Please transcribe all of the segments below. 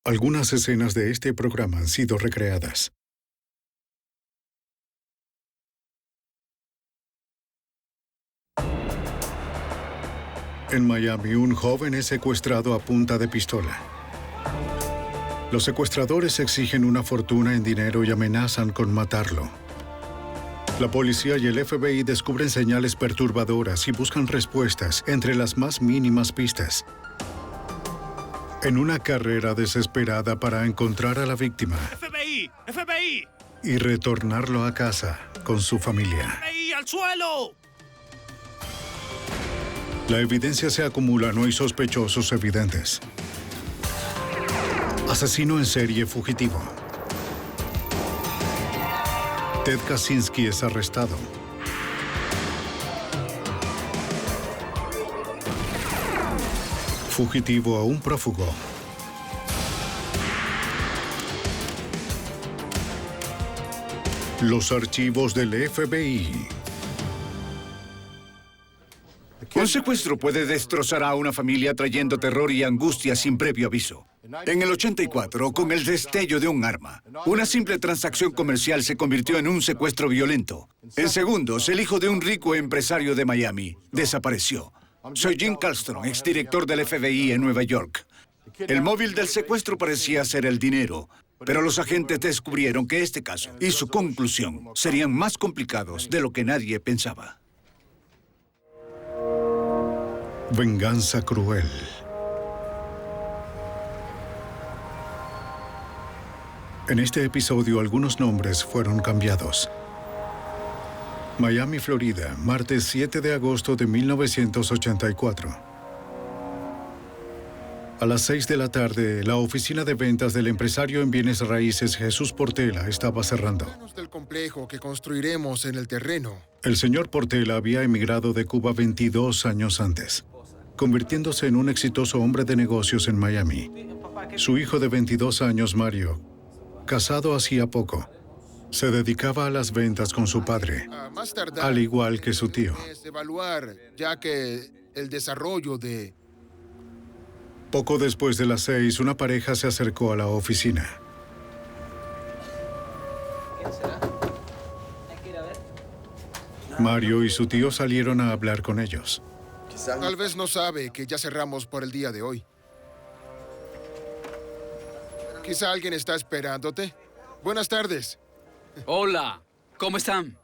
Algunas escenas de este programa han sido recreadas. En Miami, un joven es secuestrado a punta de pistola. Los secuestradores exigen una fortuna en dinero y amenazan con matarlo. La policía y el FBI descubren señales perturbadoras y buscan respuestas entre las más mínimas pistas. En una carrera desesperada para encontrar a la víctima ¡FBI! ¡FBI! y retornarlo a casa con su familia. ¡FBI al suelo! La evidencia se acumula, no hay sospechosos evidentes. Asesino en serie fugitivo. Ted Kaczynski es arrestado. Fugitivo a un prófugo. Los archivos del FBI. Un secuestro puede destrozar a una familia trayendo terror y angustia sin previo aviso. En el 84, con el destello de un arma, una simple transacción comercial se convirtió en un secuestro violento. En segundos, el hijo de un rico empresario de Miami desapareció. Soy Jim Kallstrom, exdirector del FBI en Nueva York. El móvil del secuestro parecía ser el dinero, pero los agentes descubrieron que este caso y su conclusión serían más complicados de lo que nadie pensaba. Venganza cruel. En este episodio, algunos nombres fueron cambiados. Miami, Florida, martes 7 de agosto de 1984. A las 6 de la tarde, la oficina de ventas del empresario en bienes raíces Jesús Portela estaba cerrando. Del complejo que construiremos en el terreno. El señor Portela había emigrado de Cuba 22 años antes, convirtiéndose en un exitoso hombre de negocios en Miami. Su hijo de 22 años, Mario, casado hacía poco, se dedicaba a las ventas con su padre, Más tardar, al igual que su tío. es evaluar, ya que el desarrollo de... Poco después de las 6, una pareja se acercó a la oficina. Mario y su tío salieron a hablar con ellos. Tal vez no sabe que ya cerramos por el día de hoy. Quizá alguien está esperándote. Buenas tardes. Hola, ¿cómo están?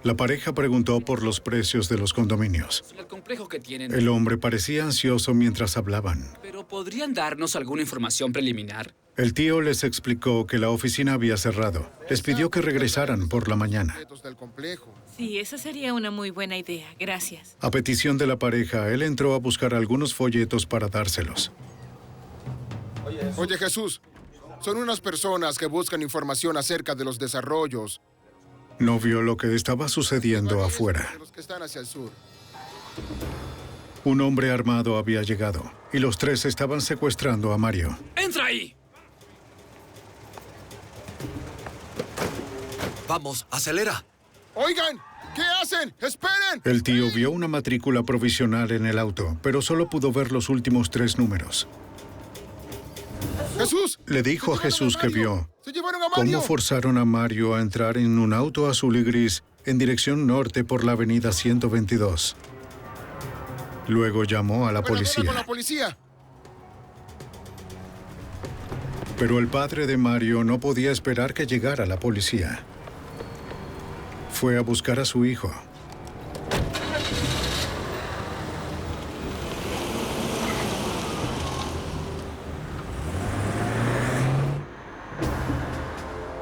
La pareja preguntó por los precios de los condominios. El complejo que tienen. El hombre parecía ansioso mientras hablaban. Pero ¿podrían darnos alguna información preliminar? El tío les explicó que la oficina había cerrado. Les pidió que regresaran por la mañana. Del complejo. Sí, esa sería una muy buena idea. Gracias. A petición de la pareja, él entró a buscar algunos folletos para dárselos. Oye, Jesús, son unas personas que buscan información acerca de los desarrollos. No vio lo que estaba sucediendo afuera. De los que están hacia el sur. Un hombre armado había llegado, y los tres estaban secuestrando a Mario. ¡Entra ahí! Vamos, acelera. ¡Oigan! ¿Qué hacen? ¡Esperen! El tío vio una matrícula provisional en el auto, pero solo pudo ver los últimos 3 números. ¡Jesús! Le dijo a Jesús que vio ¡Se llevaron a Mario! cómo forzaron a Mario a entrar en un auto azul y gris en dirección norte por la avenida 122. Luego llamó a la policía. Con la policía. Pero el padre de Mario no podía esperar que llegara la policía. Fue a buscar a su hijo.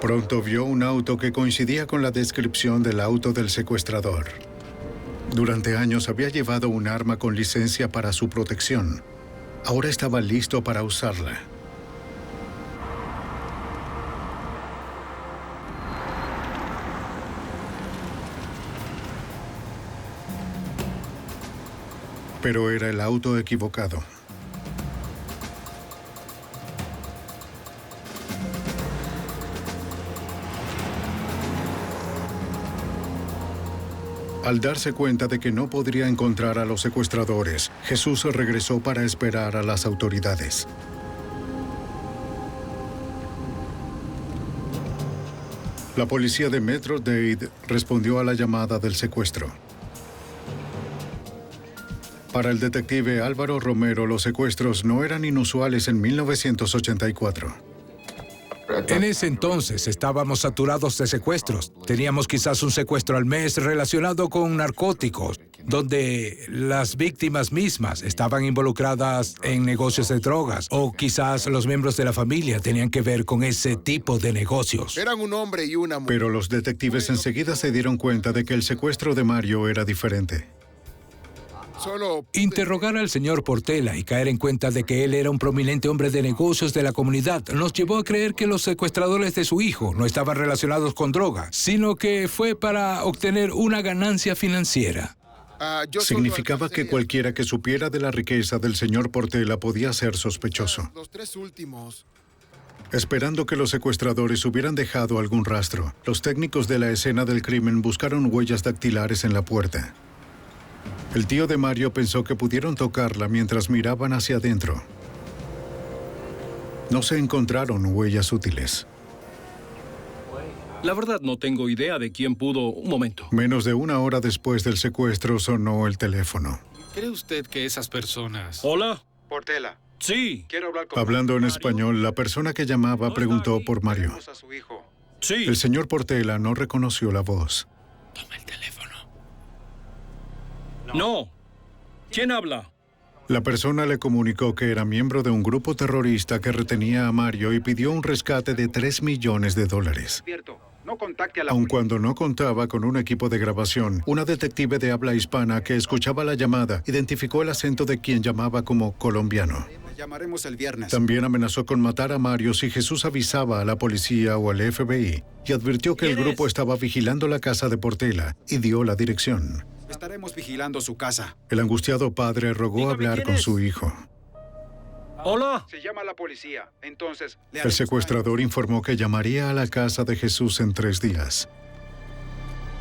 Pronto vio un auto que coincidía con la descripción del auto del secuestrador. Durante años había llevado un arma con licencia para su protección. Ahora estaba listo para usarla. Pero era el auto equivocado. Al darse cuenta de que no podría encontrar a los secuestradores, Jesús regresó para esperar a las autoridades. La policía de Metro-Dade respondió a la llamada del secuestro. Para el detective Álvaro Romero, los secuestros no eran inusuales en 1984. En ese entonces estábamos saturados de secuestros. Teníamos quizás un secuestro al mes relacionado con narcóticos, donde las víctimas mismas estaban involucradas en negocios de drogas, o quizás los miembros de la familia tenían que ver con ese tipo de negocios. Eran un hombre y una mujer. Pero los detectives enseguida se dieron cuenta de que el secuestro de Mario era diferente. Solo Interrogar al señor Portela y caer en cuenta de que él era un prominente hombre de negocios de la comunidad nos llevó a creer que los secuestradores de su hijo no estaban relacionados con droga, sino que fue para obtener una ganancia financiera. yo solo Significaba que alcancé cualquiera que supiera de la riqueza del señor Portela podía ser sospechoso, los 3 últimos. esperando que los secuestradores hubieran dejado algún rastro. Los técnicos de la escena del crimen buscaron huellas dactilares en la puerta. El tío de Mario pensó que pudieron tocarla mientras miraban hacia adentro. No se encontraron huellas útiles. La verdad no tengo idea de quién pudo... Un momento. Menos de una hora después del secuestro sonó el teléfono. ¿Cree usted que esas personas... ¿Hola? Portela, Sí. quiero hablar con... Hablando en español, la persona que llamaba preguntó por Mario. Tenemos a su hijo. Sí. El señor Portela no reconoció la voz. Toma el teléfono. No. ¿Quién habla? La persona le comunicó que era miembro de un grupo terrorista que retenía a Mario y pidió un rescate de $3 millones. Cierto, no contacte a la Aun policía. cuando no contaba con un equipo de grabación, una detective de habla hispana que escuchaba la llamada identificó el acento de quien llamaba como colombiano. Llamaremos el viernes. También amenazó con matar a Mario si Jesús avisaba a la policía o al FBI y advirtió que el ¿Quién grupo es? estaba vigilando la casa de Portela y dio la dirección. Estaremos vigilando su casa. El angustiado padre rogó Dígame hablar quién con es. su hijo. Hola. Se llama a la policía. Entonces, El secuestrador informó que llamaría a la casa de Jesús en 3 días.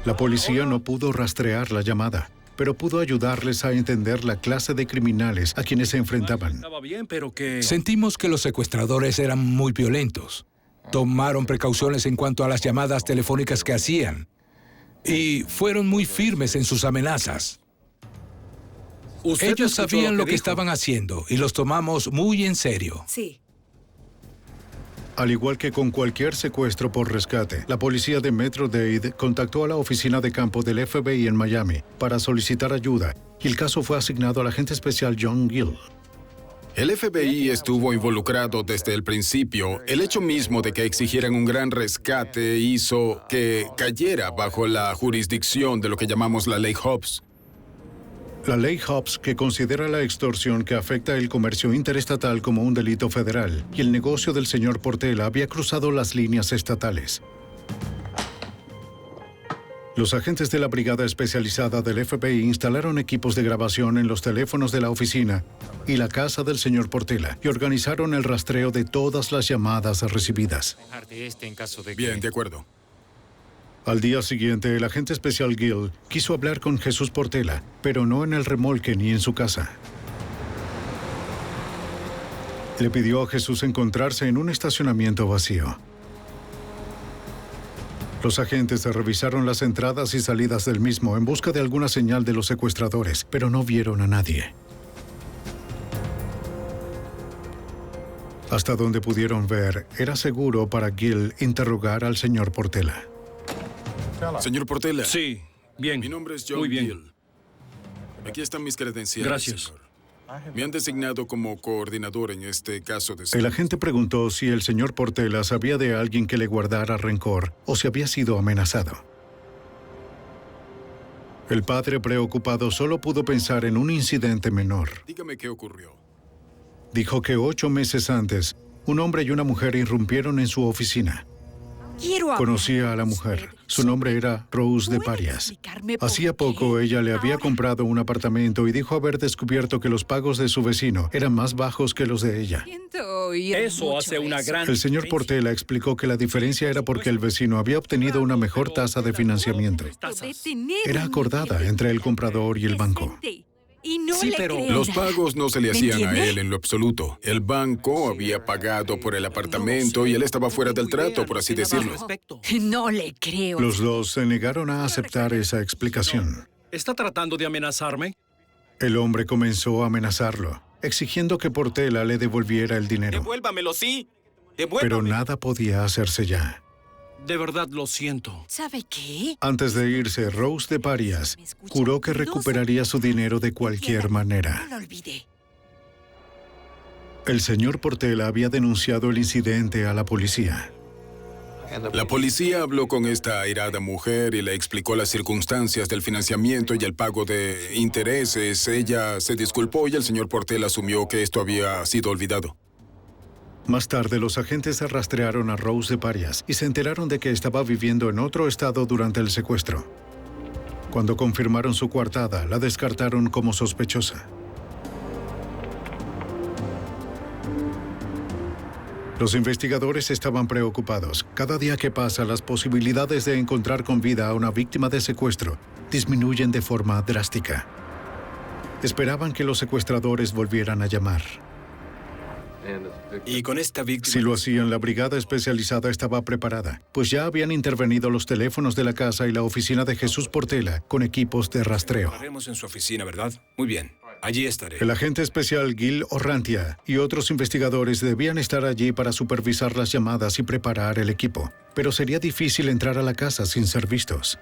La policía no pudo rastrear la llamada, pero pudo ayudarles a entender la clase de criminales a quienes se enfrentaban. Estaba bien, pero que... Sentimos que los secuestradores eran muy violentos. Tomaron precauciones en cuanto a las llamadas telefónicas que hacían y fueron muy firmes en sus amenazas. Usted Ellos escuchó sabían lo que dijo. estaban haciendo y los tomamos muy en serio. Sí. Al igual que con cualquier secuestro por rescate, la policía de Metro-Dade contactó a la oficina de campo del FBI en Miami para solicitar ayuda y el caso fue asignado al agente especial John Gill. El FBI estuvo involucrado desde el principio. El hecho mismo de que exigieran un gran rescate hizo que cayera bajo la jurisdicción de lo que llamamos la ley Hobbs. La ley Hobbs, que considera la extorsión que afecta el comercio interestatal como un delito federal, y el negocio del señor Portela había cruzado las líneas estatales. Los agentes de la brigada especializada del FBI instalaron equipos de grabación en los teléfonos de la oficina y la casa del señor Portela y organizaron el rastreo de todas las llamadas recibidas. de este en caso de que... Bien, de acuerdo. Al día siguiente, el agente especial Gill quiso hablar con Jesús Portela, pero no en el remolque ni en su casa. Le pidió a Jesús encontrarse en un estacionamiento vacío. Los agentes revisaron las entradas y salidas del mismo en busca de alguna señal de los secuestradores, pero no vieron a nadie. Hasta donde pudieron ver, era seguro para Gill interrogar al señor Portela. Señor Portela. Sí. Bien. Mi nombre es John Muy bien. Gill. Aquí están mis credenciales. Gracias. Señor. Me han designado como coordinador en este caso de... El agente preguntó si el señor Portela sabía de alguien que le guardara rencor o si había sido amenazado. El padre, preocupado, solo pudo pensar en un incidente menor. Dígame qué ocurrió. Dijo que 8 meses antes, un hombre y una mujer irrumpieron en su oficina. Conocía a la mujer. Su nombre era Rose de Parias. Hacía poco ella le había comprado un apartamento y dijo haber descubierto que los pagos de su vecino eran más bajos que los de ella. Eso hace una gran... El señor Portela explicó que la diferencia era porque el vecino había obtenido una mejor tasa de financiamiento. Era acordada entre el comprador y el banco. Y no Sí, le pero- creo Los nada. pagos no se le ¿Me hacían a entiende? él en lo absoluto. El banco había pagado por el apartamento y él estaba fuera del trato, por así decirlo. No le creo. Los dos se negaron a aceptar esa explicación. ¿Está tratando de amenazarme? El hombre comenzó a amenazarlo, exigiendo que Portela le devolviera el dinero. Devuélvamelo, sí. Pero Devuélvame. nada podía hacerse ya. De verdad lo siento. ¿Sabe qué? Antes de irse, Rose de Parias juró que recuperaría su dinero de cualquier manera. No lo olvide. El señor Portela había denunciado el incidente a la policía. La policía habló con esta airada mujer y le explicó las circunstancias del financiamiento y el pago de intereses. Ella se disculpó y el señor Portela asumió que esto había sido olvidado. Más tarde, los agentes rastrearon a Rose de Parias y se enteraron de que estaba viviendo en otro estado durante el secuestro. Cuando confirmaron su coartada, la descartaron como sospechosa. Los investigadores estaban preocupados. Cada día que pasa, las posibilidades de encontrar con vida a una víctima de secuestro disminuyen de forma drástica. Esperaban que los secuestradores volvieran a llamar. Y con esta víctima... Si lo hacían, la brigada especializada estaba preparada, pues ya habían intervenido los teléfonos de la casa y la oficina de Jesús Portela con equipos de rastreo. Estaremos en su oficina, ¿verdad? Muy bien. Allí estaré. El agente especial Gil Orrantia y otros investigadores debían estar allí para supervisar las llamadas y preparar el equipo, pero sería difícil entrar a la casa sin ser vistos.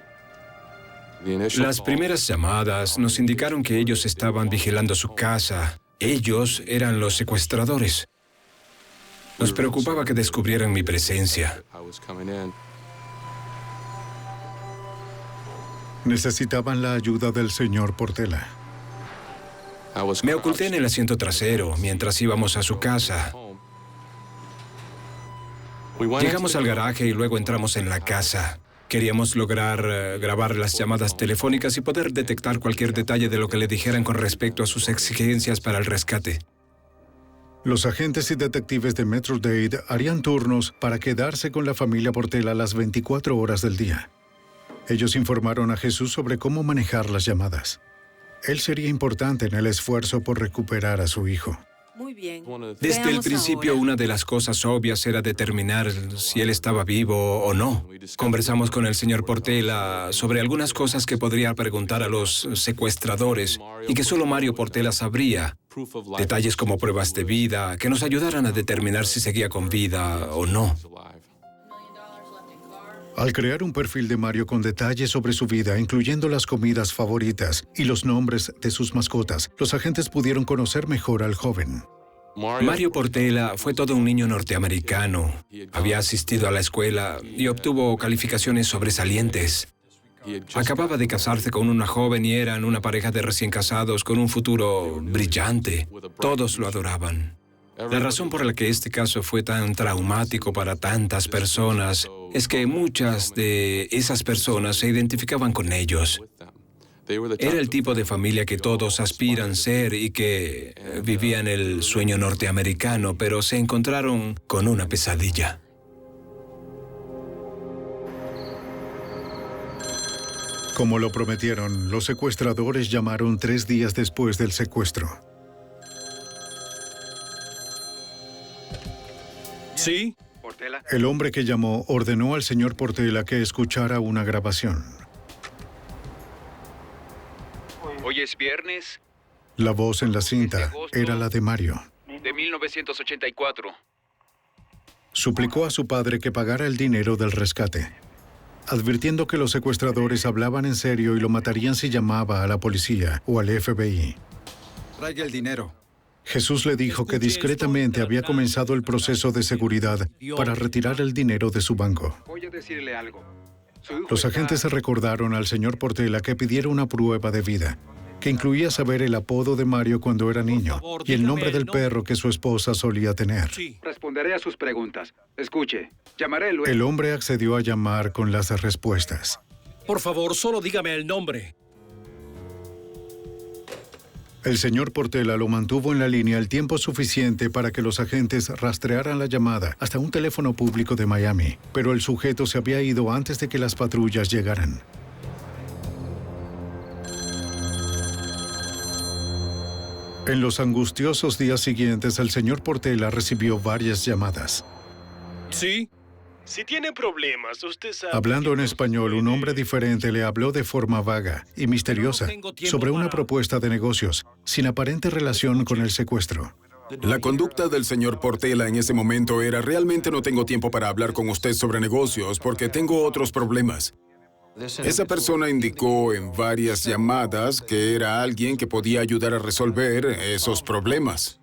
Las primeras llamadas nos indicaron que ellos estaban vigilando su casa. Ellos eran los secuestradores. Nos preocupaba que descubrieran mi presencia. Necesitaban la ayuda del señor Portela. Me oculté en el asiento trasero mientras íbamos a su casa. Llegamos al garaje y luego entramos en la casa. Queríamos lograr grabar las llamadas telefónicas y poder detectar cualquier detalle de lo que le dijeran con respecto a sus exigencias para el rescate. Los agentes y detectives de Metro-Dade harían turnos para quedarse con la familia Portela las 24 horas del día. Ellos informaron a Jesús sobre cómo manejar las llamadas. Él sería importante en el esfuerzo por recuperar a su hijo. Muy bien. Desde el Veamos principio, ahora. una de las cosas obvias era determinar si él estaba vivo o no. Conversamos con el señor Portela sobre algunas cosas que podría preguntar a los secuestradores y que solo Mario Portela sabría. Detalles como pruebas de vida que nos ayudaran a determinar si seguía con vida o no. Al crear un perfil de Mario con detalles sobre su vida, incluyendo las comidas favoritas y los nombres de sus mascotas, los agentes pudieron conocer mejor al joven. Mario Portela fue todo un niño norteamericano. Había asistido a la escuela y obtuvo calificaciones sobresalientes. Acababa de casarse con una joven y eran una pareja de recién casados con un futuro brillante. Todos lo adoraban. La razón por la que este caso fue tan traumático para tantas personas es que muchas de esas personas se identificaban con ellos. Era el tipo de familia que todos aspiran ser y que vivían el sueño norteamericano, pero se encontraron con una pesadilla. Como lo prometieron, los secuestradores llamaron 3 días después del secuestro. ¿Sí? Portela. El hombre que llamó ordenó al señor Portela que escuchara una grabación. Hoy es viernes La voz en la cinta era la de Mario. de 1984. Suplicó a su padre que pagara el dinero del rescate, advirtiendo que los secuestradores hablaban en serio y lo matarían si llamaba a la policía o al FBI. Traiga el dinero. Jesús le dijo que discretamente había comenzado el proceso de seguridad para retirar el dinero de su banco. Voy a decirle algo. Su hijo Los agentes se recordaron al señor Portela que pidiera una prueba de vida, que incluía saber el apodo de Mario cuando era niño y el nombre del perro que su esposa solía tener. Responderé a sus preguntas. Escuche, llamaré luego. El hombre accedió a llamar con las respuestas. Por favor, solo dígame el nombre. El señor Portela lo mantuvo en la línea el tiempo suficiente para que los agentes rastrearan la llamada hasta un teléfono público de Miami, pero el sujeto se había ido antes de que las patrullas llegaran. En los angustiosos días siguientes, el señor Portela recibió varias llamadas. ¿Sí? Si tiene problemas, usted sabe... Hablando en español, un hombre diferente le habló de forma vaga y misteriosa sobre una propuesta de negocios, sin aparente relación con el secuestro. La conducta del señor Portela en ese momento era: realmente no tengo tiempo para hablar con usted sobre negocios porque tengo otros problemas. Esa persona indicó en varias llamadas que era alguien que podía ayudar a resolver esos problemas.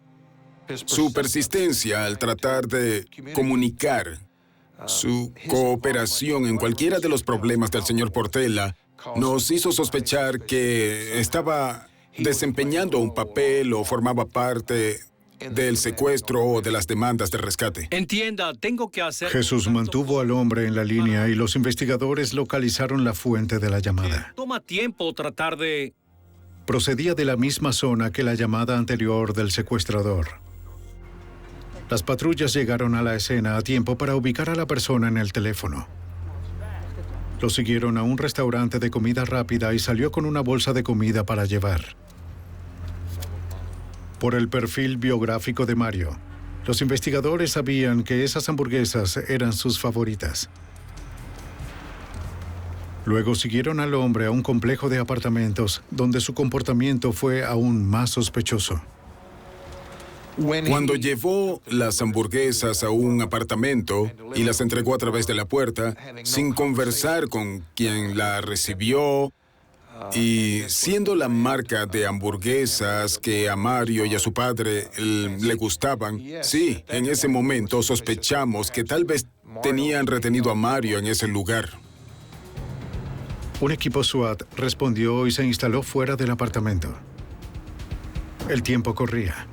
Su persistencia al tratar de comunicar su cooperación en cualquiera de los problemas del señor Portela nos hizo sospechar que estaba desempeñando un papel o formaba parte del secuestro o de las demandas de rescate. Entienda, tengo que hacer... Jesús mantuvo al hombre en la línea y los investigadores localizaron la fuente de la llamada. Toma tiempo tratar de... Procedía de la misma zona que la llamada anterior del secuestrador. Las patrullas llegaron a la escena a tiempo para ubicar a la persona en el teléfono. Lo siguieron a un restaurante de comida rápida y salió con una bolsa de comida para llevar. Por el perfil biográfico de Mario, los investigadores sabían que esas hamburguesas eran sus favoritas. Luego siguieron al hombre a un complejo de apartamentos donde su comportamiento fue aún más sospechoso. Cuando llevó las hamburguesas a un apartamento y las entregó a través de la puerta, sin conversar con quien la recibió, y siendo la marca de hamburguesas que a Mario y a su padre le gustaban, sí, en ese momento sospechamos que tal vez tenían retenido a Mario en ese lugar. Un equipo SWAT respondió y se instaló fuera del apartamento. El tiempo corría.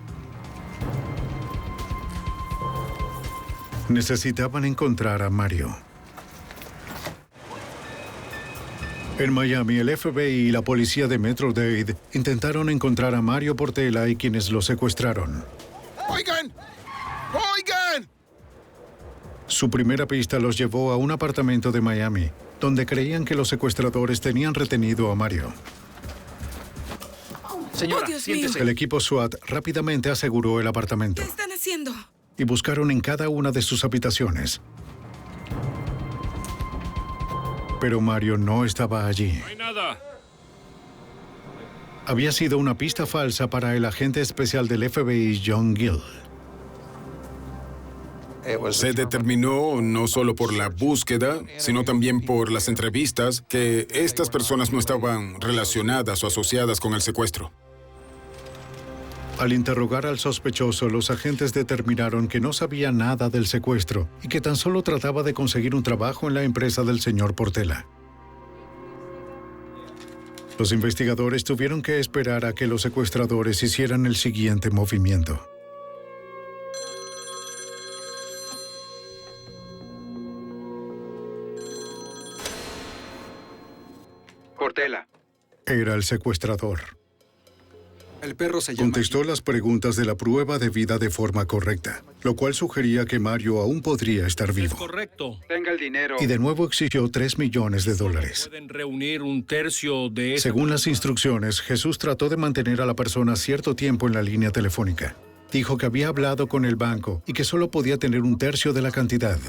Necesitaban encontrar a Mario. En Miami, el FBI y la policía de Metro-Dade intentaron encontrar a Mario Portela y quienes lo secuestraron. ¡Oigan! ¡Oigan! Su primera pista los llevó a un apartamento de Miami, donde creían que los secuestradores tenían retenido a Mario. Señora, siéntese. El equipo SWAT rápidamente aseguró el apartamento. ¿Qué están haciendo? Y buscaron en cada una de sus habitaciones. Pero Mario no estaba allí. No hay nada. Había sido una pista falsa para el agente especial del FBI, John Gill. Se determinó, no solo por la búsqueda, sino también por las entrevistas, que estas personas no estaban relacionadas o asociadas con el secuestro. Al interrogar al sospechoso, los agentes determinaron que no sabía nada del secuestro y que tan solo trataba de conseguir un trabajo en la empresa del señor Portela. Los investigadores tuvieron que esperar a que los secuestradores hicieran el siguiente movimiento. Portela. Era el secuestrador. El perro se llama... Contestó las preguntas de la prueba de vida de forma correcta, lo cual sugería que Mario aún podría estar vivo. Correcto. Tenga el dinero. Y de nuevo exigió $3 millones. Pueden reunir un tercio de... Según las instrucciones, Jesús trató de mantener a la persona cierto tiempo en la línea telefónica. Dijo que había hablado con el banco y que solo podía tener un tercio de la cantidad.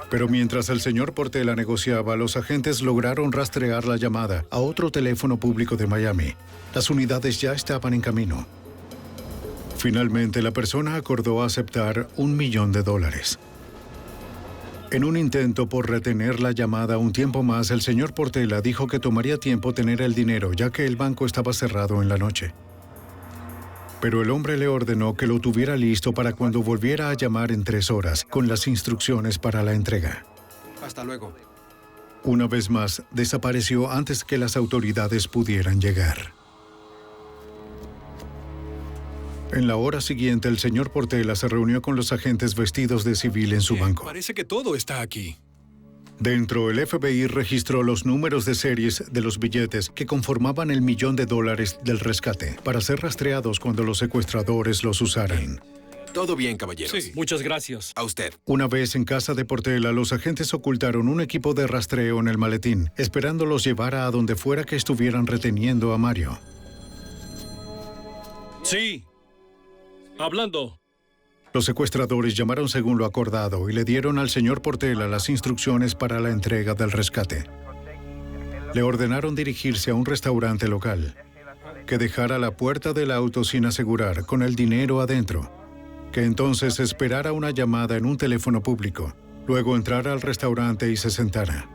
Pero mientras el señor Portela negociaba, los agentes lograron rastrear la llamada a otro teléfono público de Miami. Las unidades ya estaban en camino. Finalmente, la persona acordó aceptar $1 millón. En un intento por retener la llamada un tiempo más, el señor Portela dijo que tomaría tiempo tener el dinero, ya que el banco estaba cerrado en la noche. Pero el hombre le ordenó que lo tuviera listo para cuando volviera a llamar en 3 horas, con las instrucciones para la entrega. Hasta luego. Una vez más, desapareció antes que las autoridades pudieran llegar. En la hora siguiente, el señor Portela se reunió con los agentes vestidos de civil en su banco. Parece que todo está aquí. Dentro, el FBI registró los números de series de los billetes que conformaban el $1 millón del rescate para ser rastreados cuando los secuestradores los usaran. Todo bien, caballeros. Sí, muchas gracias. A usted. Una vez en casa de Portela, los agentes ocultaron un equipo de rastreo en el maletín, esperando los llevara a donde fuera que estuvieran reteniendo a Mario. Sí. Hablando. Los secuestradores llamaron según lo acordado y le dieron al señor Portela las instrucciones para la entrega del rescate. Le ordenaron dirigirse a un restaurante local, que dejara la puerta del auto sin asegurar, con el dinero adentro, que entonces esperara una llamada en un teléfono público, luego entrara al restaurante y se sentara.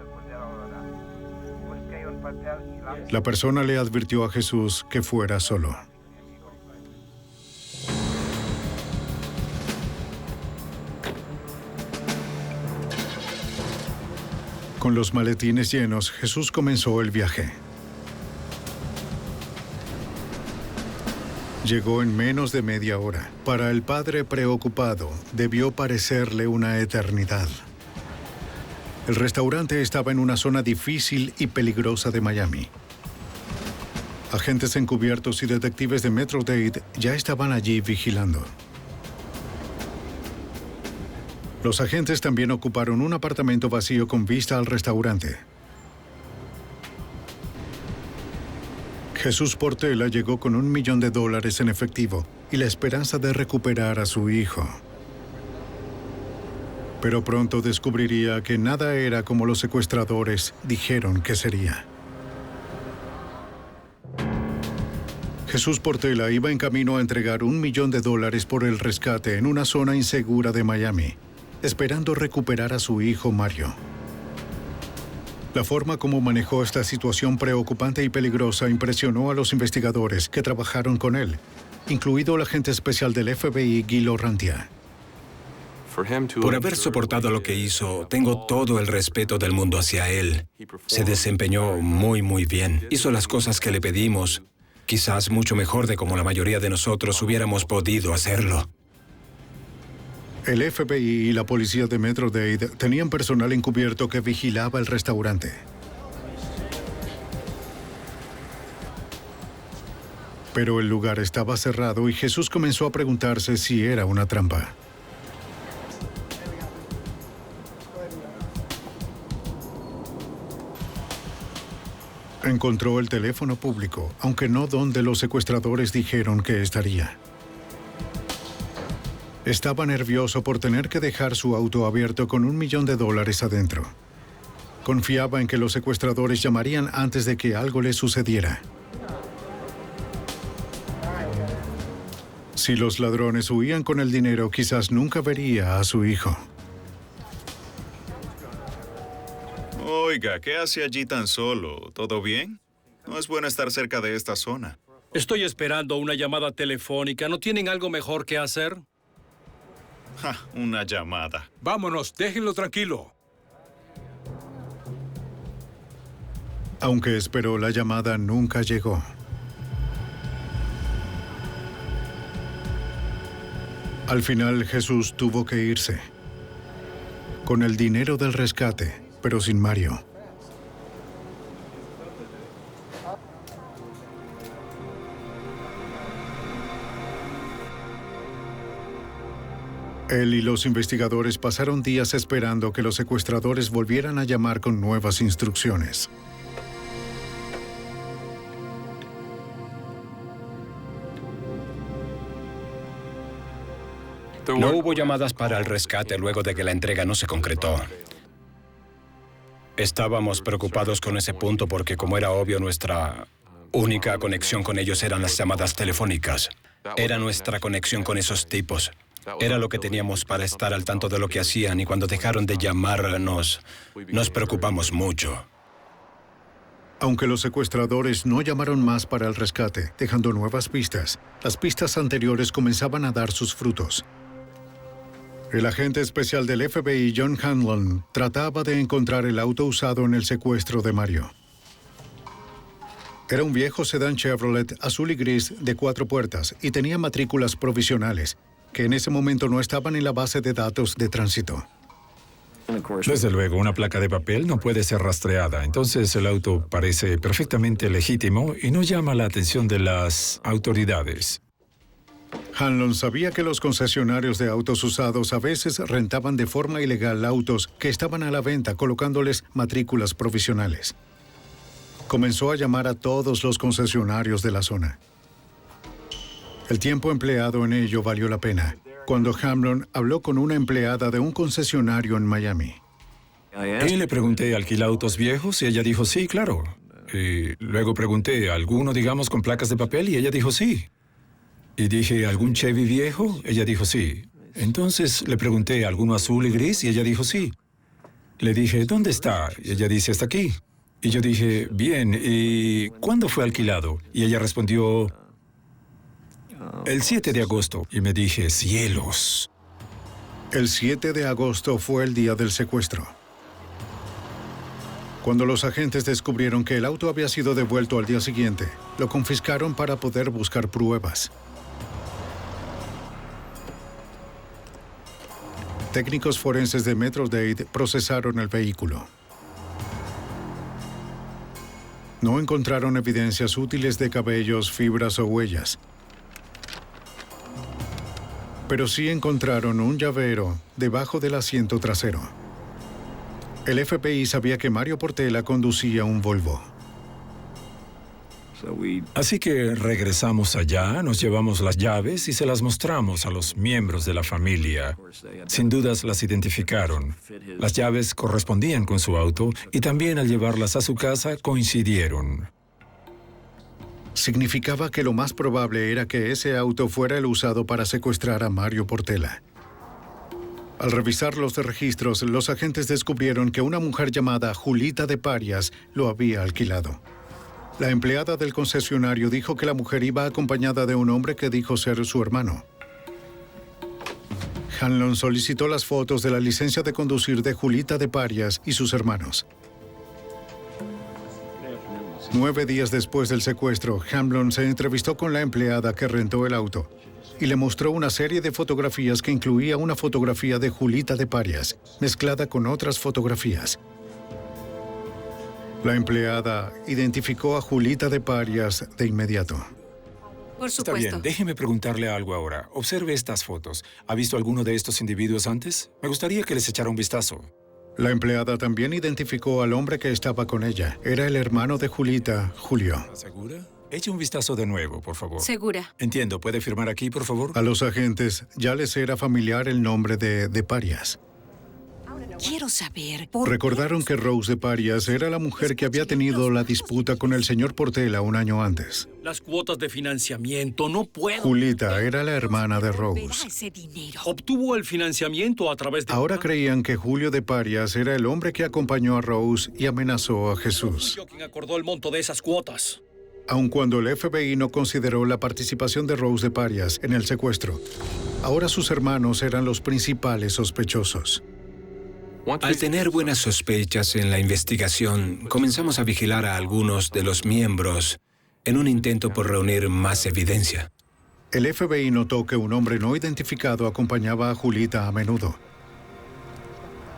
La persona le advirtió a Jesús que fuera solo. Con los maletines llenos, Jesús comenzó el viaje. Llegó en menos de media hora. Para el padre preocupado, debió parecerle una eternidad. El restaurante estaba en una zona difícil y peligrosa de Miami. Agentes encubiertos y detectives de Metro-Dade ya estaban allí vigilando. Los agentes también ocuparon un apartamento vacío con vista al restaurante. Jesús Portela llegó con $1 millón en efectivo y la esperanza de recuperar a su hijo. Pero pronto descubriría que nada era como los secuestradores dijeron que sería. Jesús Portela iba en camino a entregar $1 millón por el rescate en una zona insegura de Miami, esperando recuperar a su hijo Mario. La forma como manejó esta situación preocupante y peligrosa impresionó a los investigadores que trabajaron con él, incluido el agente especial del FBI, Guy Laurentiis. Por haber soportado lo que hizo, tengo todo el respeto del mundo hacia él. Se desempeñó muy bien. Hizo las cosas que le pedimos, quizás mucho mejor de como la mayoría de nosotros hubiéramos podido hacerlo. El FBI y la policía de Metro-Dade tenían personal encubierto que vigilaba el restaurante. Pero el lugar estaba cerrado y Jesús comenzó a preguntarse si era una trampa. Encontró el teléfono público, aunque no donde los secuestradores dijeron que estaría. Estaba nervioso por tener que dejar su auto abierto con $1 millón adentro. Confiaba en que los secuestradores llamarían antes de que algo le sucediera. Si los ladrones huían con el dinero, quizás nunca vería a su hijo. Oiga, ¿qué hace allí tan solo? ¿Todo bien? No es bueno estar cerca de esta zona. Estoy esperando una llamada telefónica. ¿No tienen algo mejor que hacer? Una llamada. Vámonos, déjenlo tranquilo. Aunque esperó, la llamada nunca llegó. Al final, Jesús tuvo que irse. Con el dinero del rescate, pero sin Mario. Él y los investigadores pasaron días esperando que los secuestradores volvieran a llamar con nuevas instrucciones. No hubo llamadas para el rescate luego de que la entrega no se concretó. Estábamos preocupados con ese punto porque, como era obvio, nuestra única conexión con ellos eran las llamadas telefónicas. Era nuestra conexión con esos tipos. Era lo que teníamos para estar al tanto de lo que hacían, y cuando dejaron de llamarnos, nos preocupamos mucho. Aunque los secuestradores no llamaron más para el rescate, dejando nuevas pistas, las pistas anteriores comenzaban a dar sus frutos. El agente especial del FBI, John Hanlon, trataba de encontrar el auto usado en el secuestro de Mario. Era un viejo sedán Chevrolet azul y gris de 4 puertas y tenía matrículas provisionales, que en ese momento no estaban en la base de datos de tránsito. Desde luego, una placa de papel no puede ser rastreada, entonces el auto parece perfectamente legítimo y no llama la atención de las autoridades. Hanlon sabía que los concesionarios de autos usados a veces rentaban de forma ilegal autos que estaban a la venta colocándoles matrículas provisionales. Comenzó a llamar a todos los concesionarios de la zona. El tiempo empleado en ello valió la pena, cuando Hamblin habló con una empleada de un concesionario en Miami. Y le pregunté, ¿alquila autos viejos? Y ella dijo, sí, claro. Y luego pregunté, ¿alguno, digamos, con placas de papel? Y ella dijo, sí. Y dije, ¿algún Chevy viejo? Ella dijo, sí. Entonces le pregunté, ¿alguno azul y gris? Y ella dijo, sí. Le dije, ¿dónde está? Y ella dice, está aquí. Y yo dije, bien, ¿y cuándo fue alquilado? Y ella respondió, el 7 de agosto. Y me dije, cielos. El 7 de agosto fue el día del secuestro. Cuando los agentes descubrieron que el auto había sido devuelto al día siguiente, lo confiscaron para poder buscar pruebas. Técnicos forenses de Metro-Dade procesaron el vehículo. No encontraron evidencias útiles de cabellos, fibras o huellas. Pero sí encontraron un llavero debajo del asiento trasero. El FBI sabía que Mario Portela conducía un Volvo. Así que regresamos allá, nos llevamos las llaves y se las mostramos a los miembros de la familia. Sin dudas las identificaron. Las llaves correspondían con su auto y también al llevarlas a su casa coincidieron. Significaba que lo más probable era que ese auto fuera el usado para secuestrar a Mario Portela. Al revisar los registros, los agentes descubrieron que una mujer llamada Julita de Parias lo había alquilado. La empleada del concesionario dijo que la mujer iba acompañada de un hombre que dijo ser su hermano. Hamblin solicitó las fotos de la licencia de conducir de Julita de Parias y sus hermanos. 9 días después del secuestro, Hamblin se entrevistó con la empleada que rentó el auto y le mostró una serie de fotografías que incluía una fotografía de Julita de Parias, mezclada con otras fotografías. La empleada identificó a Julita de Parias de inmediato. Por supuesto. Está bien, déjeme preguntarle algo ahora. Observe estas fotos. ¿Ha visto alguno de estos individuos antes? Me gustaría que les echara un vistazo. La empleada también identificó al hombre que estaba con ella. Era el hermano de Julita, Julio. ¿Estás segura? Eche un vistazo de nuevo, por favor. Segura. Entiendo. ¿Puede firmar aquí, por favor? A los agentes ya les era familiar el nombre de Parias. Quiero saber por Recordaron que Rose de Parias era la mujer que había tenido la disputa con el señor Portela un año antes. Las cuotas de financiamiento, no puedo. Julita era la hermana de Rose. ese dinero. Obtuvo el financiamiento a través de... Ahora creían que Julio de Parias era el hombre que acompañó a Rose y amenazó a Jesús. Yo quien acordó el monto de esas cuotas. Aun cuando el FBI no consideró la participación de Rose de Parias en el secuestro, ahora sus hermanos eran los principales sospechosos. Al tener buenas sospechas en la investigación, comenzamos a vigilar a algunos de los miembros en un intento por reunir más evidencia. El FBI notó que un hombre no identificado acompañaba a Julita a menudo.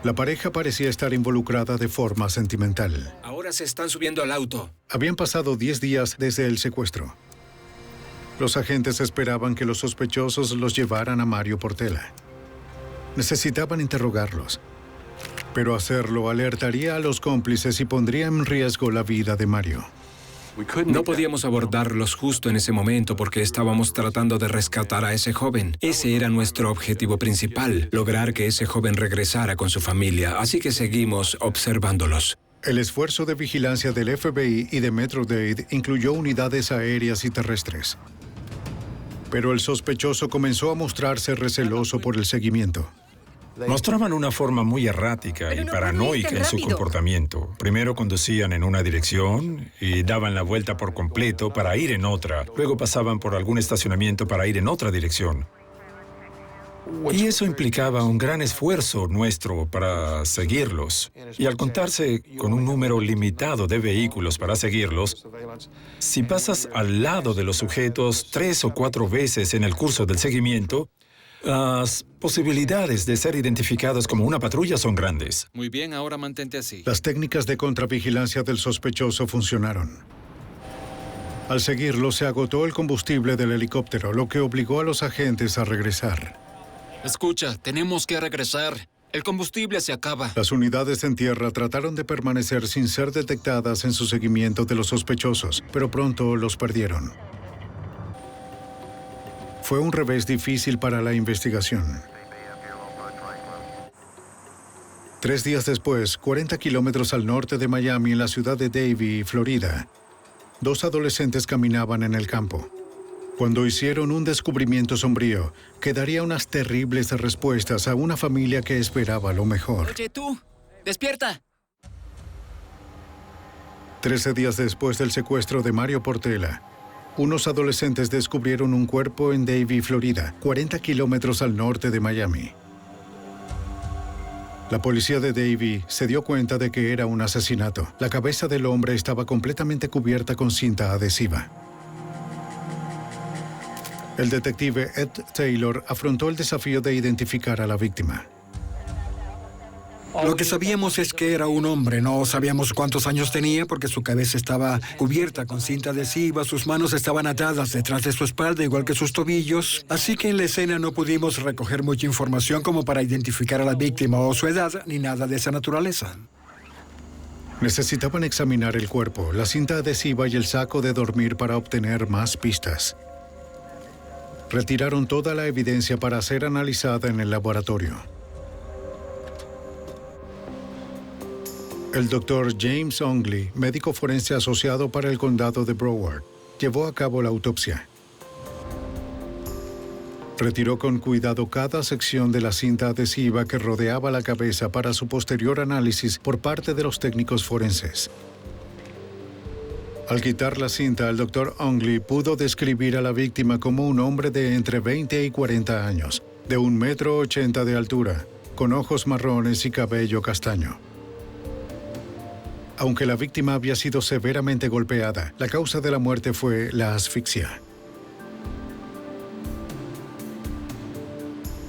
La pareja parecía estar involucrada de forma sentimental. Ahora se están subiendo al auto. Habían pasado 10 días desde el secuestro. Los agentes esperaban que los sospechosos los llevaran a Mario Portela. Necesitaban interrogarlos, pero hacerlo alertaría a los cómplices y pondría en riesgo la vida de Mario. No podíamos abordarlos justo en ese momento porque estábamos tratando de rescatar a ese joven. Ese era nuestro objetivo principal, lograr que ese joven regresara con su familia, así que seguimos observándolos. El esfuerzo de vigilancia del FBI y de Metro-Dade incluyó unidades aéreas y terrestres. Pero el sospechoso comenzó a mostrarse receloso por el seguimiento. Mostraban una forma muy errática y paranoica en su comportamiento. Primero conducían en una dirección y daban la vuelta por completo para ir en otra. Luego pasaban por algún estacionamiento para ir en otra dirección. Y eso implicaba un gran esfuerzo nuestro para seguirlos. Y al contarse con un número limitado de vehículos para seguirlos, si pasas al lado de los sujetos 3 o 4 veces en el curso del seguimiento, las posibilidades de ser identificados como una patrulla son grandes. Muy bien, ahora mantente así. Las técnicas de contravigilancia del sospechoso funcionaron. Al seguirlo, se agotó el combustible del helicóptero, lo que obligó a los agentes a regresar. Escucha, tenemos que regresar. El combustible se acaba. Las unidades en tierra trataron de permanecer sin ser detectadas en su seguimiento de los sospechosos, pero pronto los perdieron. fue un revés difícil para la investigación. 3 días después, 40 kilómetros al norte de Miami, en la ciudad de Davie, Florida, 2 adolescentes caminaban en el campo, cuando hicieron un descubrimiento sombrío que daría unas terribles respuestas a una familia que esperaba lo mejor. Oye, tú, despierta. 13 días después del secuestro de Mario Portela, unos adolescentes descubrieron un cuerpo en Davie, Florida, 40 kilómetros al norte de Miami. La policía de Davie se dio cuenta de que era un asesinato. La cabeza del hombre estaba completamente cubierta con cinta adhesiva. El detective Ed Taylor afrontó el desafío de identificar a la víctima. Lo que sabíamos es que era un hombre. No sabíamos cuántos años tenía porque su cabeza estaba cubierta con cinta adhesiva, sus manos estaban atadas detrás de su espalda, igual que sus tobillos. Así que en la escena no pudimos recoger mucha información como para identificar a la víctima o su edad, ni nada de esa naturaleza. Necesitaban examinar el cuerpo, la cinta adhesiva y el saco de dormir para obtener más pistas. Retiraron toda la evidencia para ser analizada en el laboratorio. El doctor James Ongley, médico forense asociado para el condado de Broward, llevó a cabo la autopsia. Retiró con cuidado cada sección de la cinta adhesiva que rodeaba la cabeza para su posterior análisis por parte de los técnicos forenses. Al quitar la cinta, el doctor Ongley pudo describir a la víctima como un hombre de entre 20 y 40 años, de 1,80 m de altura, con ojos marrones y cabello castaño. Aunque la víctima había sido severamente golpeada, la causa de la muerte fue la asfixia.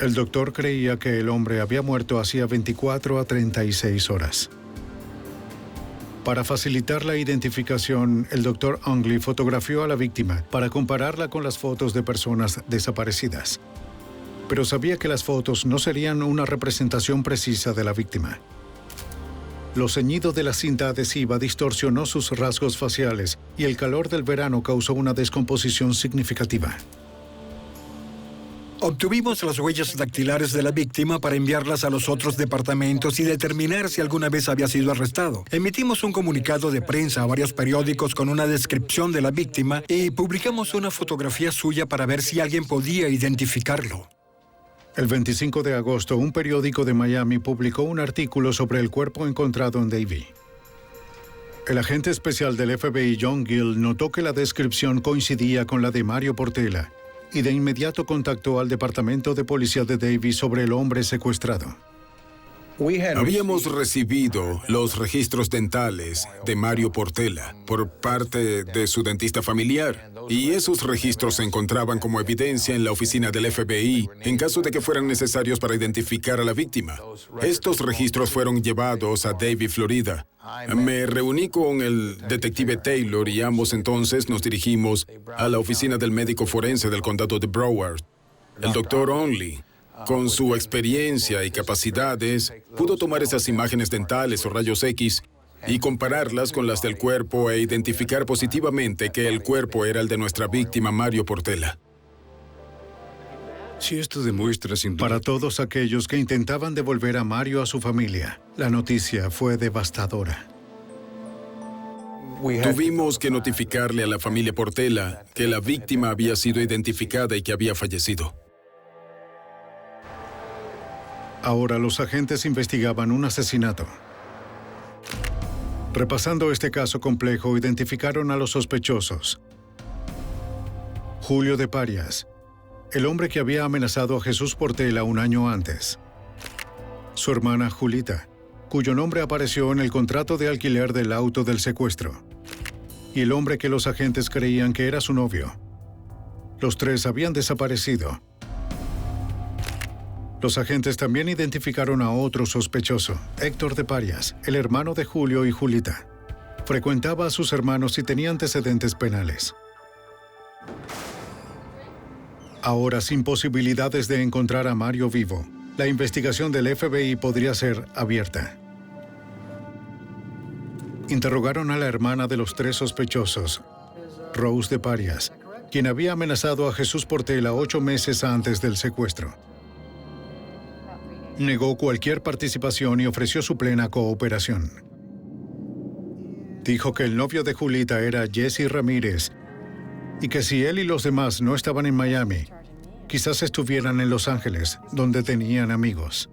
El doctor creía que el hombre había muerto hacía 24 a 36 horas. Para facilitar la identificación, el doctor Ongley fotografió a la víctima para compararla con las fotos de personas desaparecidas. Pero sabía que las fotos no serían una representación precisa de la víctima. Lo ceñido de la cinta adhesiva distorsionó sus rasgos faciales y el calor del verano causó una descomposición significativa. Obtuvimos las huellas dactilares de la víctima para enviarlas a los otros departamentos y determinar si alguna vez había sido arrestado. Emitimos un comunicado de prensa a varios periódicos con una descripción de la víctima y publicamos una fotografía suya para ver si alguien podía identificarlo. El 25 de agosto, un periódico de Miami publicó un artículo sobre el cuerpo encontrado en Davie. El agente especial del FBI, John Gill, notó que la descripción coincidía con la de Mario Portela y de inmediato contactó al Departamento de Policía de Davie sobre el hombre secuestrado. Habíamos recibido los registros dentales de Mario Portela por parte de su dentista familiar, y esos registros se encontraban como evidencia en la oficina del FBI en caso de que fueran necesarios para identificar a la víctima. Estos registros fueron llevados a Davie, Florida. Me reuní con el detective Taylor y ambos entonces nos dirigimos a la oficina del médico forense del condado de Broward. El doctor Ongley, con su experiencia y capacidades, pudo tomar esas imágenes dentales o rayos X y compararlas con las del cuerpo e identificar positivamente que el cuerpo era el de nuestra víctima, Mario Portela. Si esto demuestra sin duda... Para todos aquellos que intentaban devolver a Mario a su familia, la noticia fue devastadora. Tuvimos que notificarle a la familia Portela que la víctima había sido identificada y que había fallecido. Ahora los agentes investigaban un asesinato. Repasando este caso complejo, identificaron a los sospechosos. Julio de Parias, el hombre que había amenazado a Jesús Portela un año antes. Su hermana Julita, cuyo nombre apareció en el contrato de alquiler del auto del secuestro. Y el hombre que los agentes creían que era su novio. Los tres habían desaparecido. Los agentes también identificaron a otro sospechoso, Héctor de Parias, el hermano de Julio y Julita. Frecuentaba a sus hermanos y tenía antecedentes penales. Ahora, sin posibilidades de encontrar a Mario vivo, la investigación del FBI podría ser abierta. Interrogaron a la hermana de los tres sospechosos, Rose de Parias, quien había amenazado a Jesús Portela 8 meses antes del secuestro. Negó cualquier participación y ofreció su plena cooperación. Dijo que el novio de Julita era Jesse Ramírez y que si él y los demás no estaban en Miami, quizás estuvieran en Los Ángeles, donde tenían amigos.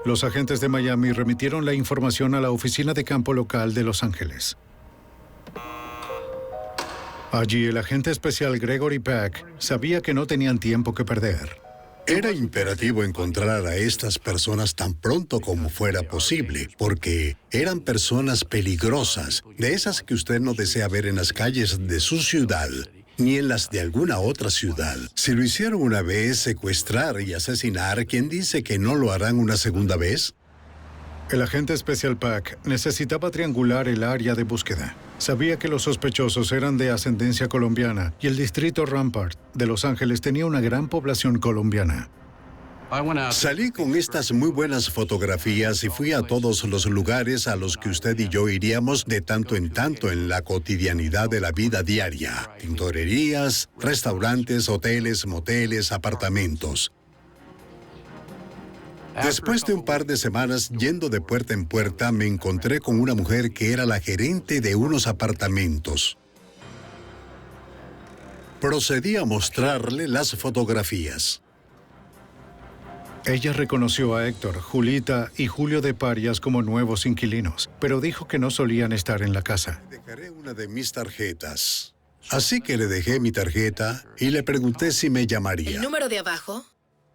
Los agentes de Miami remitieron la información a la oficina de campo local de Los Ángeles. Allí, el agente especial Gregory Peck sabía que no tenían tiempo que perder. Era imperativo encontrar a estas personas tan pronto como fuera posible, porque eran personas peligrosas, de esas que usted no desea ver en las calles de su ciudad, ni en las de alguna otra ciudad. Si lo hicieron una vez, secuestrar y asesinar, ¿quién dice que no lo harán una segunda vez? El agente especial Pack necesitaba triangular el área de búsqueda. Sabía que los sospechosos eran de ascendencia colombiana y el distrito Rampart de Los Ángeles tenía una gran población colombiana. Salí con estas muy buenas fotografías y fui a todos los lugares a los que usted y yo iríamos de tanto en la cotidianidad de la vida diaria. Tintorerías, restaurantes, hoteles, moteles, apartamentos. Después de un par de semanas yendo de puerta en puerta, me encontré con una mujer que era la gerente de unos apartamentos. Procedí a mostrarle las fotografías. Ella reconoció a Héctor, Julita y Julio de Parias como nuevos inquilinos, pero dijo que no solían estar en la casa. Dejaré una de mis tarjetas. Así que le dejé mi tarjeta y le pregunté si me llamaría. ¿El número de abajo?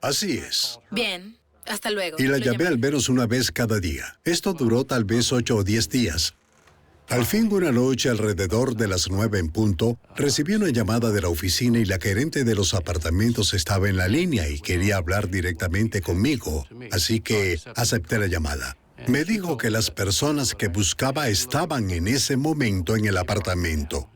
Así es. Bien. Hasta luego. Y la llamé al menos una vez cada día. Esto duró tal vez 8 o 10 días. Al fin de una noche, alrededor de las 9 en punto, recibí una llamada de la oficina y la gerente de los apartamentos estaba en la línea y quería hablar directamente conmigo. Así que acepté la llamada. Me dijo que las personas que buscaba estaban en ese momento en el apartamento.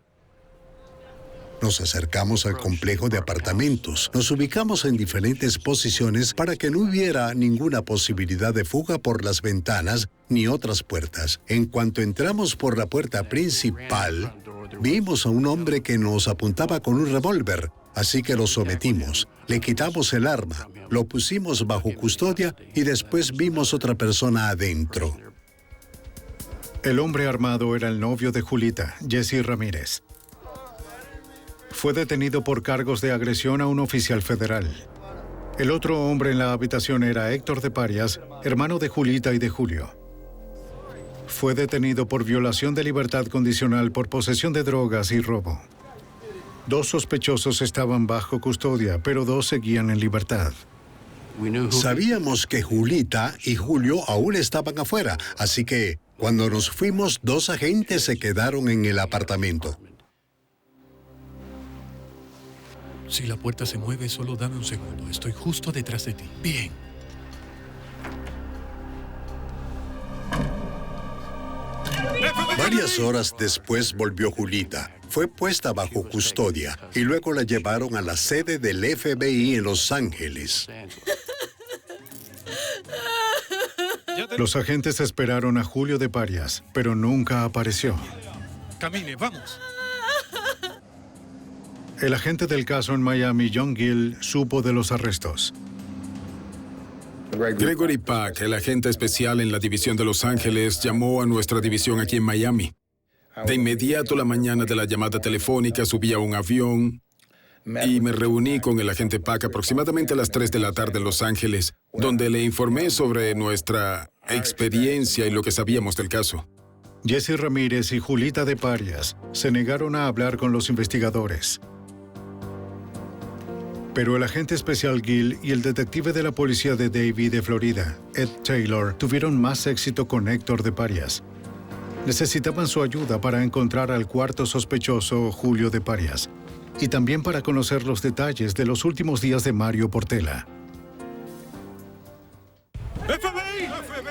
Nos acercamos al complejo de apartamentos. Nos ubicamos en diferentes posiciones para que no hubiera ninguna posibilidad de fuga por las ventanas ni otras puertas. En cuanto entramos por la puerta principal, vimos a un hombre que nos apuntaba con un revólver, así que lo sometimos. Le quitamos el arma, lo pusimos bajo custodia y después vimos otra persona adentro. El hombre armado era el novio de Julita, Jesse Ramírez. Fue detenido por cargos de agresión a un oficial federal. El otro hombre en la habitación era Héctor de Parias, hermano de Julita y de Julio. Fue detenido por violación de libertad condicional por posesión de drogas y robo. 2 sospechosos estaban bajo custodia, pero 2 seguían en libertad. Sabíamos que Julita y Julio aún estaban afuera, así que cuando nos fuimos, 2 agentes se quedaron en el apartamento. Si la puerta se mueve, solo dame un segundo. Estoy justo detrás de ti. Bien. Varias horas después volvió Julita. Fue puesta bajo custodia y luego la llevaron a la sede del FBI en Los Ángeles. Los agentes esperaron a Julio de Parias, pero nunca apareció. Camine, vamos. El agente del caso en Miami, John Gill, supo de los arrestos. Gregory Peck, el agente especial en la división de Los Ángeles, llamó a nuestra división aquí en Miami. De inmediato, la mañana de la llamada telefónica, subí a un avión y me reuní con el agente Peck aproximadamente a las 3 de la tarde en Los Ángeles, donde le informé sobre nuestra experiencia y lo que sabíamos del caso. Jesse Ramírez y Julita de Parias se negaron a hablar con los investigadores. Pero el agente especial Gill y el detective de la policía de Davie de Florida, Ed Taylor, tuvieron más éxito con Héctor de Parias. Necesitaban su ayuda para encontrar al cuarto sospechoso, Julio de Parias, y también para conocer los detalles de los últimos días de Mario Portela.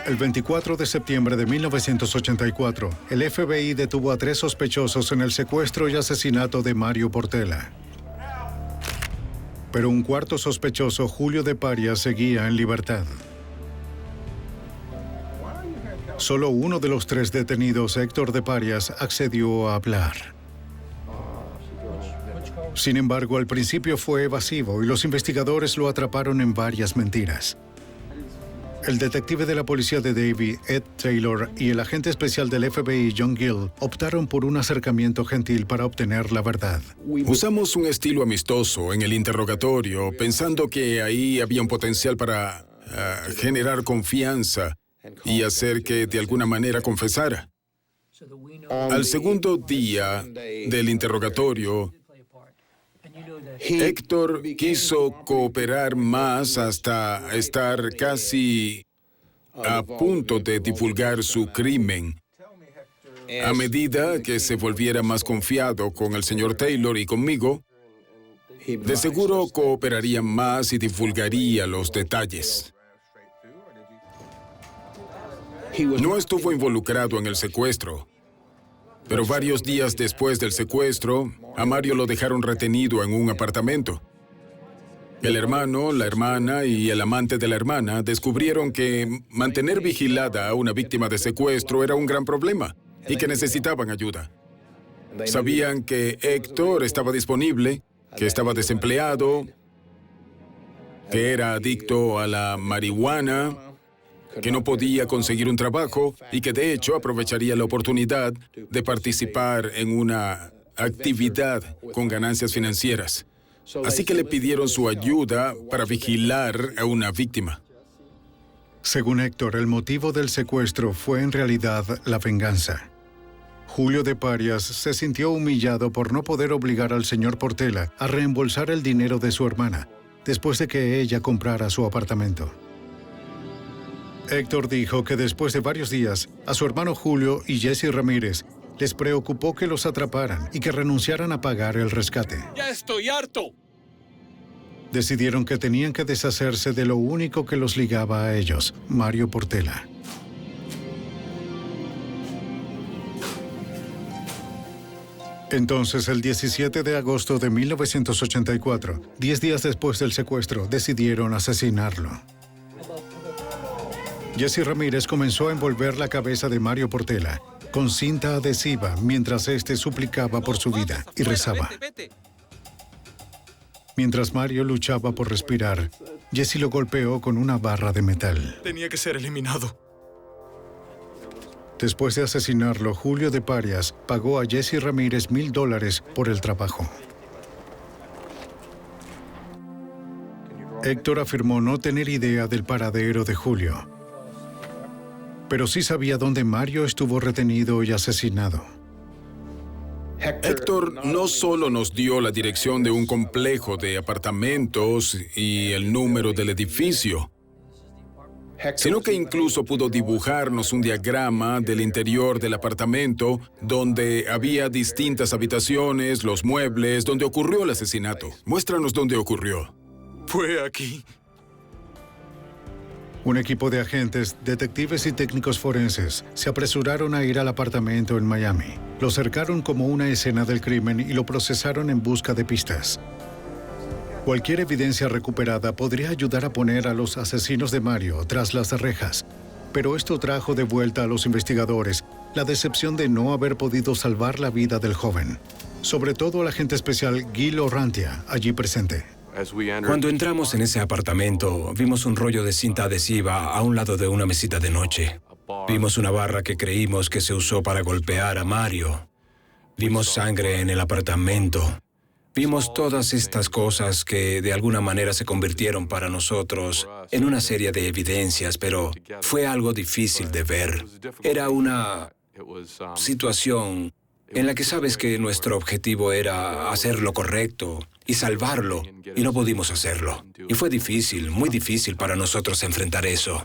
El 24 de septiembre de 1984, el FBI detuvo a 3 sospechosos en el secuestro y asesinato de Mario Portela. Pero un cuarto sospechoso, Julio de Parias, seguía en libertad. Solo uno de los 3 detenidos, Héctor de Parias, accedió a hablar. Sin embargo, al principio fue evasivo y los investigadores lo atraparon en varias mentiras. El detective de la policía de Davie, Ed Taylor, y el agente especial del FBI, John Gill, optaron por un acercamiento gentil para obtener la verdad. Usamos un estilo amistoso en el interrogatorio, pensando que ahí había un potencial para generar confianza y hacer que de alguna manera confesara. Al segundo día del interrogatorio, Héctor quiso cooperar más hasta estar casi a punto de divulgar su crimen. A medida que se volviera más confiado con el señor Taylor y conmigo, de seguro cooperaría más y divulgaría los detalles. No estuvo involucrado en el secuestro. Pero varios días después del secuestro, a Mario lo dejaron retenido en un apartamento. El hermano, la hermana y el amante de la hermana descubrieron que mantener vigilada a una víctima de secuestro era un gran problema y que necesitaban ayuda. Sabían que Héctor estaba disponible, que estaba desempleado, que era adicto a la marihuana, que no podía conseguir un trabajo y que de hecho aprovecharía la oportunidad de participar en una actividad con ganancias financieras. Así que le pidieron su ayuda para vigilar a una víctima. Según Héctor, el motivo del secuestro fue en realidad la venganza. Julio de Parias se sintió humillado por no poder obligar al señor Portela a reembolsar el dinero de su hermana, después de que ella comprara su apartamento. Héctor dijo que después de varios días, a su hermano Julio y Jesse Ramírez les preocupó que los atraparan y que renunciaran a pagar el rescate. ¡Ya estoy harto! Decidieron que tenían que deshacerse de lo único que los ligaba a ellos, Mario Portela. Entonces, el 17 de agosto de 1984, 10 días después del secuestro, decidieron asesinarlo. Jesse Ramírez comenzó a envolver la cabeza de Mario Portela con cinta adhesiva mientras éste suplicaba por su vida y rezaba. Mientras Mario luchaba por respirar, Jesse lo golpeó con una barra de metal. Tenía que ser eliminado. Después de asesinarlo, Julio de Parias pagó a Jesse Ramírez $1,000 por el trabajo. Héctor afirmó no tener idea del paradero de Julio, pero sí sabía dónde Mario estuvo retenido y asesinado. Héctor no solo nos dio la dirección de un complejo de apartamentos y el número del edificio, sino que incluso pudo dibujarnos un diagrama del interior del apartamento donde había distintas habitaciones, los muebles, donde ocurrió el asesinato. Muéstranos dónde ocurrió. Fue aquí. Un equipo de agentes, detectives y técnicos forenses se apresuraron a ir al apartamento en Miami. Lo cercaron como una escena del crimen y lo procesaron en busca de pistas. Cualquier evidencia recuperada podría ayudar a poner a los asesinos de Mario tras las rejas, pero esto trajo de vuelta a los investigadores la decepción de no haber podido salvar la vida del joven, sobre todo al agente especial Gil Orrantia, allí presente. Cuando entramos en ese apartamento, vimos un rollo de cinta adhesiva a un lado de una mesita de noche. Vimos una barra que creímos que se usó para golpear a Mario. Vimos sangre en el apartamento. Vimos todas estas cosas que de alguna manera se convirtieron para nosotros en una serie de evidencias, pero fue algo difícil de ver. Era una situación en la que sabes que nuestro objetivo era hacer lo correcto y salvarlo, y no pudimos hacerlo. Y fue difícil, muy difícil para nosotros enfrentar eso.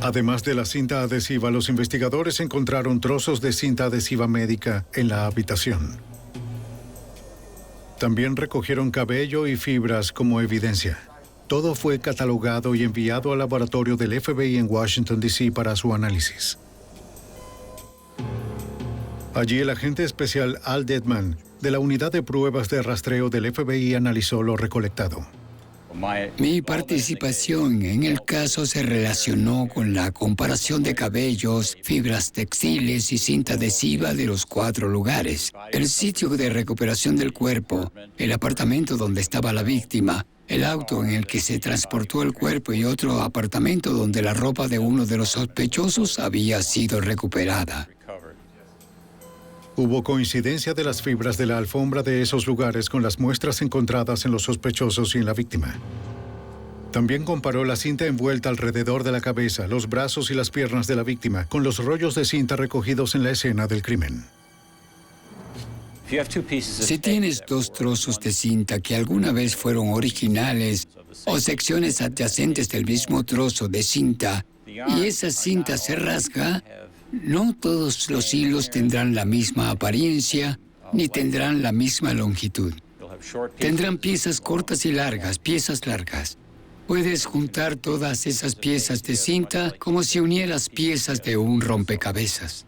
Además de la cinta adhesiva, los investigadores encontraron trozos de cinta adhesiva médica en la habitación. También recogieron cabello y fibras como evidencia. Todo fue catalogado y enviado al laboratorio del FBI en Washington, D.C. para su análisis. Allí el agente especial Al Detman, de la Unidad de Pruebas de Rastreo del FBI, analizó lo recolectado. Mi participación en el caso se relacionó con la comparación de cabellos, fibras textiles y cinta adhesiva de los 4 lugares: el sitio de recuperación del cuerpo, el apartamento donde estaba la víctima, el auto en el que se transportó el cuerpo y otro apartamento donde la ropa de uno de los sospechosos había sido recuperada. Hubo coincidencia de las fibras de la alfombra de esos lugares con las muestras encontradas en los sospechosos y en la víctima. También comparó la cinta envuelta alrededor de la cabeza, los brazos y las piernas de la víctima con los rollos de cinta recogidos en la escena del crimen. Si tienes 2 trozos de cinta que alguna vez fueron originales o secciones adyacentes del mismo trozo de cinta y esa cinta se rasga, no todos los hilos tendrán la misma apariencia ni tendrán la misma longitud. Tendrán piezas cortas y largas, piezas largas. Puedes juntar todas esas piezas de cinta como si unieras piezas de un rompecabezas.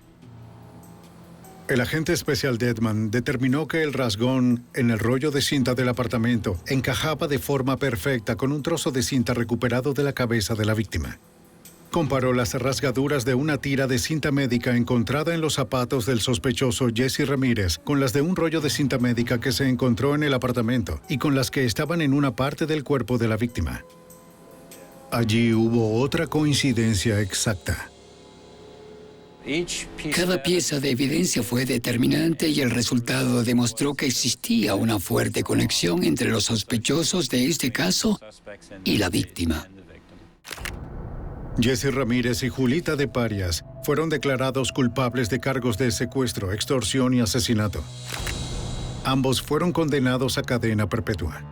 El agente especial Dedman determinó que el rasgón en el rollo de cinta del apartamento encajaba de forma perfecta con un trozo de cinta recuperado de la cabeza de la víctima. Comparó las rasgaduras de una tira de cinta médica encontrada en los zapatos del sospechoso Jesse Ramírez con las de un rollo de cinta médica que se encontró en el apartamento y con las que estaban en una parte del cuerpo de la víctima. Allí hubo otra coincidencia exacta. Cada pieza de evidencia fue determinante y el resultado demostró que existía una fuerte conexión entre los sospechosos de este caso y la víctima. Jesse Ramírez y Julita de Parias fueron declarados culpables de cargos de secuestro, extorsión y asesinato. Ambos fueron condenados a cadena perpetua.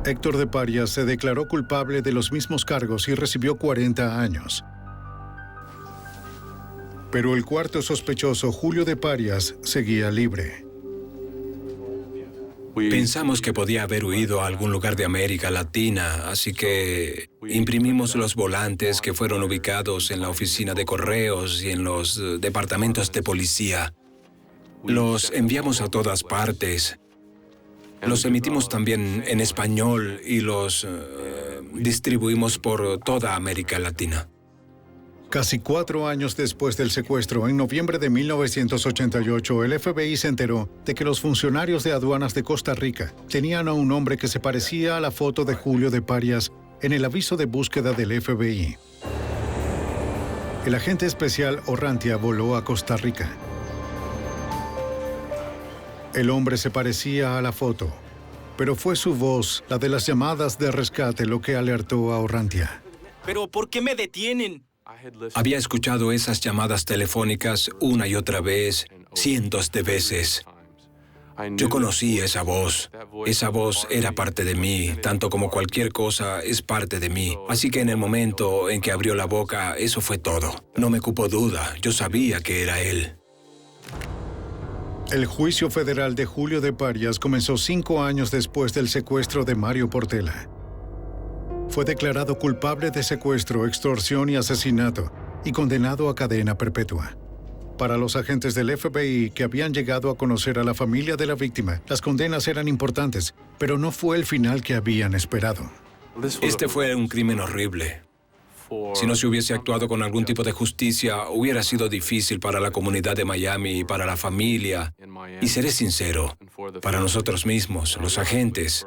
Héctor de Parias se declaró culpable de los mismos cargos y recibió 40 años. Pero el cuarto sospechoso, Julio de Parias, seguía libre. Pensamos que podía haber huido a algún lugar de América Latina, así que imprimimos los volantes que fueron ubicados en la oficina de correos y en los departamentos de policía. Los enviamos a todas partes. Los emitimos también en español y los distribuimos por toda América Latina. Casi 4 años después del secuestro, en noviembre de 1988, el FBI se enteró de que los funcionarios de aduanas de Costa Rica tenían a un hombre que se parecía a la foto de Julio de Parias en el aviso de búsqueda del FBI. El agente especial Orrantia voló a Costa Rica. El hombre se parecía a la foto, pero fue su voz, la de las llamadas de rescate, lo que alertó a Orrantia. ¿Pero por qué me detienen? Había escuchado esas llamadas telefónicas una y otra vez, cientos de veces. Yo conocí esa voz. Esa voz era parte de mí, tanto como cualquier cosa es parte de mí. Así que en el momento en que abrió la boca, eso fue todo. No me cupo duda, yo sabía que era él. El juicio federal de Julio de Parias comenzó 5 años después del secuestro de Mario Portela. Fue declarado culpable de secuestro, extorsión y asesinato y condenado a cadena perpetua. Para los agentes del FBI que habían llegado a conocer a la familia de la víctima, las condenas eran importantes, pero no fue el final que habían esperado. Este fue un crimen horrible. Si no se hubiese actuado con algún tipo de justicia, hubiera sido difícil para la comunidad de Miami y para la familia. Y seré sincero, para nosotros mismos, los agentes.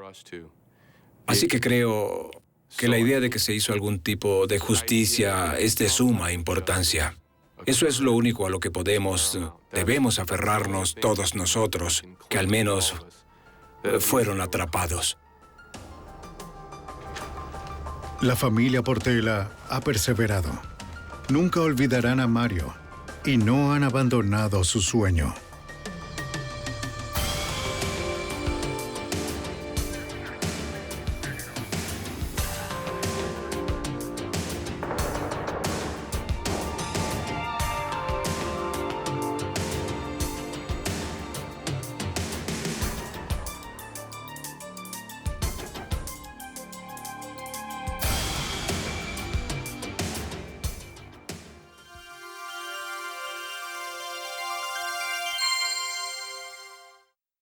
Así que creo que la idea de que se hizo algún tipo de justicia es de suma importancia. Eso es lo único a lo que debemos aferrarnos todos nosotros, que al menos fueron atrapados. La familia Portela ha perseverado. Nunca olvidarán a Mario y no han abandonado su sueño.